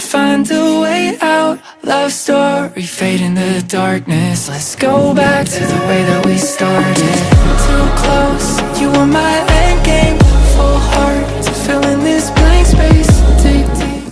find a way out. Love story, fade in the darkness. Let's go back to the way that we started. Too close, you were my end game.